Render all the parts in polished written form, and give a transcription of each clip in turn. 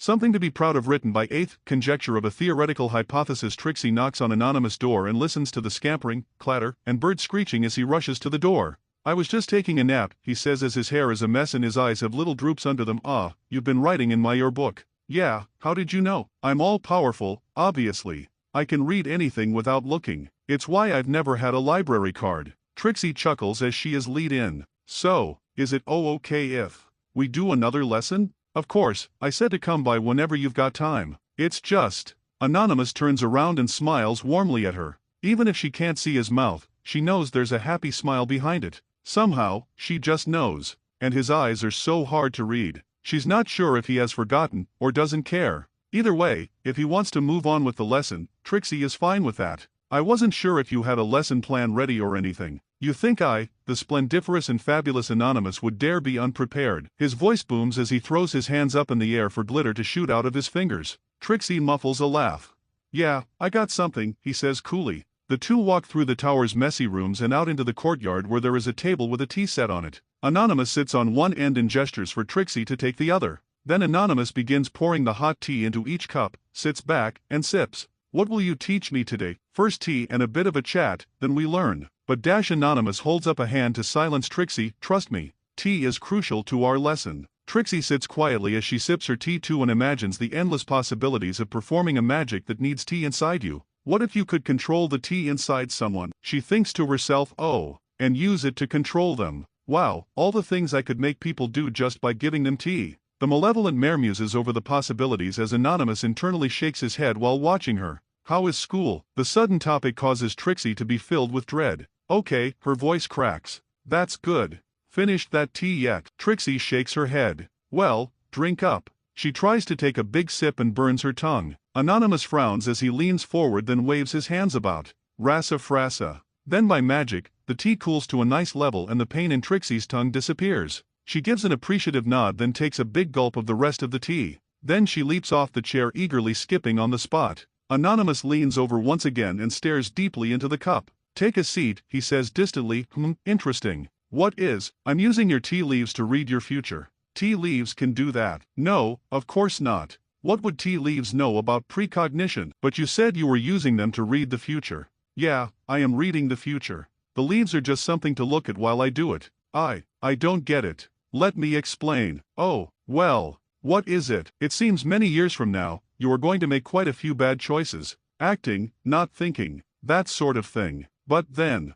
Something to be proud of written by 8th Conjecture of a theoretical hypothesis. Trixie knocks on anonymous door and listens to the scampering, clatter, and bird screeching as he rushes to the door. I was just taking a nap, he says as his hair is a mess and his eyes have little droops under them. Ah, you've been writing in your book. Yeah, how did you know? I'm all powerful, obviously. I can read anything without looking. It's why I've never had a library card. Trixie chuckles as she is lead in. So, is it okay if we do another lesson? Of course, I said to come by whenever you've got time. It's just. Anonymous turns around and smiles warmly at her. Even if she can't see his mouth, she knows there's a happy smile behind it. Somehow, she just knows. And his eyes are so hard to read. She's not sure if he has forgotten, or doesn't care. Either way, if he wants to move on with the lesson, Trixie is fine with that. I wasn't sure if you had a lesson plan ready or anything. You think I, the splendiferous and fabulous Anonymous, would dare be unprepared? His voice booms as he throws his hands up in the air for glitter to shoot out of his fingers. Trixie muffles a laugh. Yeah, I got something, he says coolly. The two walk through the tower's messy rooms and out into the courtyard where there is a table with a tea set on it. Anonymous sits on one end and gestures for Trixie to take the other. Then Anonymous begins pouring the hot tea into each cup, sits back, and sips. What will you teach me today? First tea and a bit of a chat, then we learn. But Anonymous holds up a hand to silence Trixie. Trust me, tea is crucial to our lesson. Trixie sits quietly as she sips her tea too and imagines the endless possibilities of performing a magic that needs tea inside you. What if you could control the tea inside someone? She thinks to herself, oh, and use it to control them. Wow, all the things I could make people do just by giving them tea. The malevolent mare muses over the possibilities as Anonymous internally shakes his head while watching her. How is school? The sudden topic causes Trixie to be filled with dread. Okay, her voice cracks. That's good. Finished that tea yet? Trixie shakes her head. Well, drink up. She tries to take a big sip and burns her tongue. Anonymous frowns as he leans forward then waves his hands about. Rasa frasa. Then by magic, the tea cools to a nice level and the pain in Trixie's tongue disappears. She gives an appreciative nod then takes a big gulp of the rest of the tea. Then she leaps off the chair eagerly skipping on the spot. Anonymous leans over once again and stares deeply into the cup. Take a seat, he says distantly. Interesting. What is? I'm using your tea leaves to read your future. Tea leaves can do that. No, of course not. What would tea leaves know about precognition? But you said you were using them to read the future. Yeah, I am reading the future. The leaves are just something to look at while I do it. I don't get it. Let me explain. Oh, well, what is it? It seems many years from now, you are going to make quite a few bad choices. Acting, not thinking, that sort of thing. But then,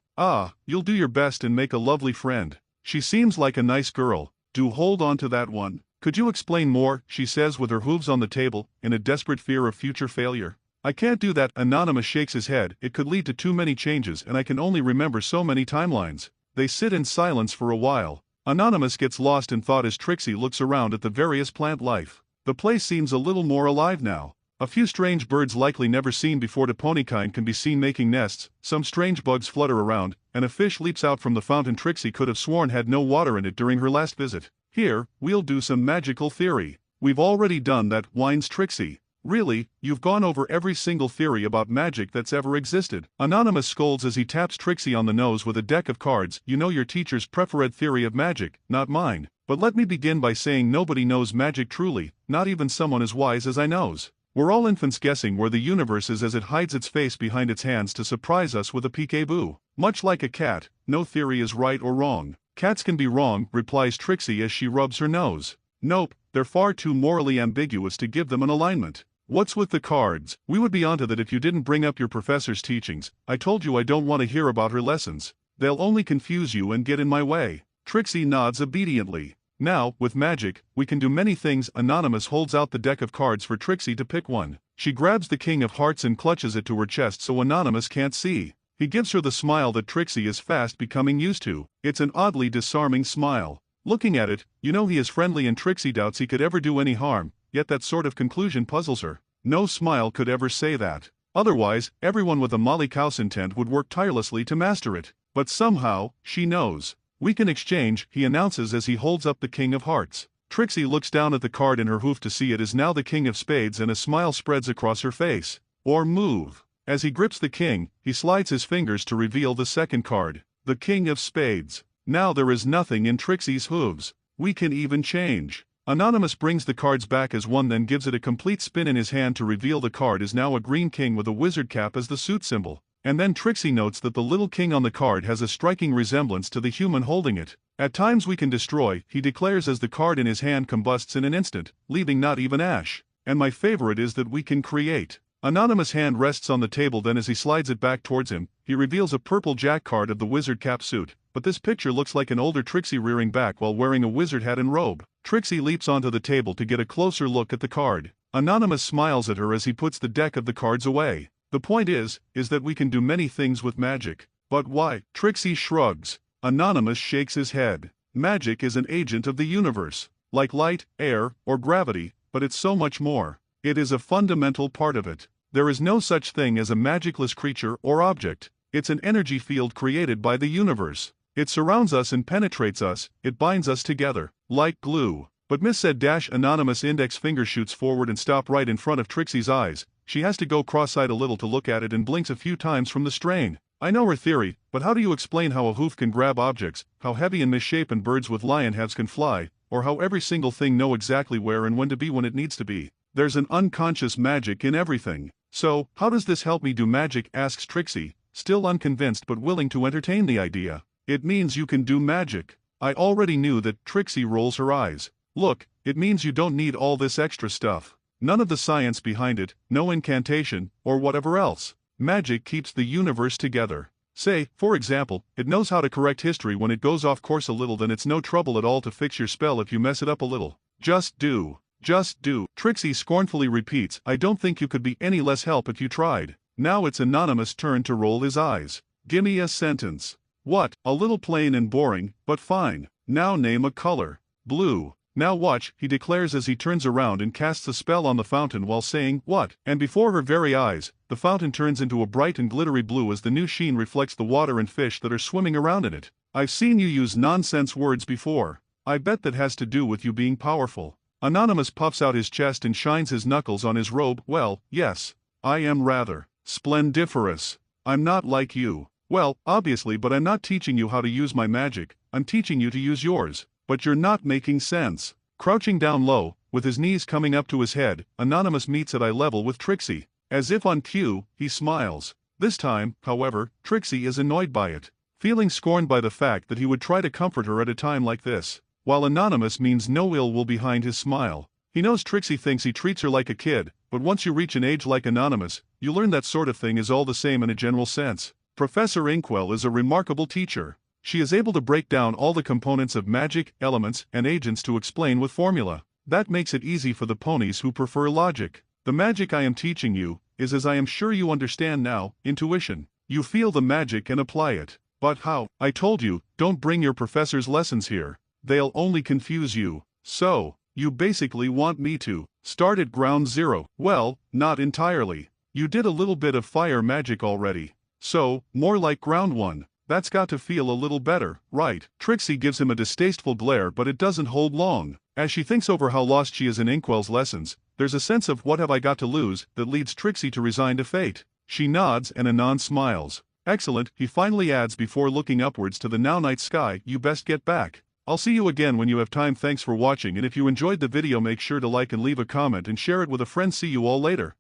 you'll do your best and make a lovely friend. She seems like a nice girl. Do hold on to that one. Could you explain more? She says with her hooves on the table, in a desperate fear of future failure. I can't do that. Anonymous shakes his head. It could lead to too many changes and I can only remember so many timelines. They sit in silence for a while. Anonymous gets lost in thought as Trixie looks around at the various plant life. The place seems a little more alive now. A few strange birds likely never seen before to ponykind can be seen making nests, some strange bugs flutter around, and a fish leaps out from the fountain Trixie could have sworn had no water in it during her last visit. Here, we'll do some magical theory. We've already done that, whines Trixie. Really, you've gone over every single theory about magic that's ever existed. Anonymous scolds as he taps Trixie on the nose with a deck of cards. You know your teacher's preferred theory of magic, not mine. But let me begin by saying nobody knows magic truly, not even someone as wise as I knows. We're all infants guessing where the universe is as it hides its face behind its hands to surprise us with a peekaboo. Much like a cat, no theory is right or wrong. Cats can be wrong, replies Trixie as she rubs her nose. Nope, they're far too morally ambiguous to give them an alignment. What's with the cards? We would be onto that if you didn't bring up your professor's teachings. I told you I don't want to hear about her lessons. They'll only confuse you and get in my way. Trixie nods obediently. Now, with magic, we can do many things. Anonymous holds out the deck of cards for Trixie to pick one. She grabs the King of Hearts and clutches it to her chest so Anonymous can't see. He gives her the smile that Trixie is fast becoming used to. It's an oddly disarming smile. Looking at it, you know he is friendly and Trixie doubts he could ever do any harm, yet that sort of conclusion puzzles her. No smile could ever say that. Otherwise, everyone with a Molly Couse intent would work tirelessly to master it. But somehow, she knows. We can exchange, he announces as he holds up the King of Hearts. Trixie looks down at the card in her hoof to see it is now the King of Spades and a smile spreads across her face. Or move. As he grips the king, he slides his fingers to reveal the second card, the King of Spades. Now there is nothing in Trixie's hooves. We can even change. Anonymous brings the cards back as one, then gives it a complete spin in his hand to reveal the card is now a green king with a wizard cap as the suit symbol. And then Trixie notes that the little king on the card has a striking resemblance to the human holding it. At times we can destroy, he declares as the card in his hand combusts in an instant, leaving not even ash. And my favorite is that we can create. Anonymous' hand rests on the table, then as he slides it back towards him, he reveals a purple jack card of the wizard cap suit. But this picture looks like an older Trixie rearing back while wearing a wizard hat and robe. Trixie leaps onto the table to get a closer look at the card. Anonymous smiles at her as he puts the deck of the cards away. The point is that we can do many things with magic. But why? Trixie shrugs. Anonymous shakes his head. Magic is an agent of the universe, like light, air, or gravity, but it's so much more. It is a fundamental part of it. There is no such thing as a magicless creature or object. It's an energy field created by the universe. It surrounds us and penetrates us, it binds us together, like glue. But Miss said Anonymous index finger shoots forward and stop right in front of Trixie's eyes. She has to go cross-eyed a little to look at it and blinks a few times from the strain. I know her theory, but how do you explain how a hoof can grab objects, how heavy and misshapen birds with lion halves can fly, or how every single thing know exactly where and when to be when it needs to be? There's an unconscious magic in everything. So, how does this help me do magic? Asks Trixie, still unconvinced but willing to entertain the idea. It means you can do magic. I already knew that. Trixie rolls her eyes. Look, it means you don't need all this extra stuff. None of the science behind it, no incantation, or whatever else. Magic keeps the universe together. Say, for example, it knows how to correct history when it goes off course a little, then it's no trouble at all to fix your spell if you mess it up a little. Just do. Just do. Trixie scornfully repeats, I don't think you could be any less help if you tried. Now it's Anonymous' turn to roll his eyes. Gimme a sentence. What? A little plain and boring, but fine. Now name a color. Blue. Now watch, he declares as he turns around and casts a spell on the fountain while saying, what? And before her very eyes, the fountain turns into a bright and glittery blue as the new sheen reflects the water and fish that are swimming around in it. I've seen you use nonsense words before. I bet that has to do with you being powerful. Anonymous puffs out his chest and shines his knuckles on his robe. Well, yes. I am rather splendiferous. I'm not like you. Well, obviously, but I'm not teaching you how to use my magic, I'm teaching you to use yours. But you're not making sense. Crouching down low, with his knees coming up to his head, Anonymous meets at eye level with Trixie. As if on cue, he smiles. This time, however, Trixie is annoyed by it, feeling scorned by the fact that he would try to comfort her at a time like this. While Anonymous means no ill will behind his smile. He knows Trixie thinks he treats her like a kid, but once you reach an age like Anonymous, you learn that sort of thing is all the same in a general sense. Professor Inkwell is a remarkable teacher. She is able to break down all the components of magic, elements, and agents to explain with formula. That makes it easy for the ponies who prefer logic. The magic I am teaching you is, as I am sure you understand now, intuition. You feel the magic and apply it. But how? I told you, don't bring your professor's lessons here. They'll only confuse you. So, you basically want me to start at ground zero. Well, not entirely. You did a little bit of fire magic already. So, more like ground one. That's got to feel a little better, right? Trixie gives him a distasteful glare, but it doesn't hold long. As she thinks over how lost she is in Inkwell's lessons, there's a sense of what have I got to lose that leads Trixie to resign to fate. She nods and Anon smiles. Excellent, he finally adds before looking upwards to the now night sky, you best get back. I'll see you again when you have time. Thanks for watching, and if you enjoyed the video make sure to like and leave a comment and share it with a friend. See you all later.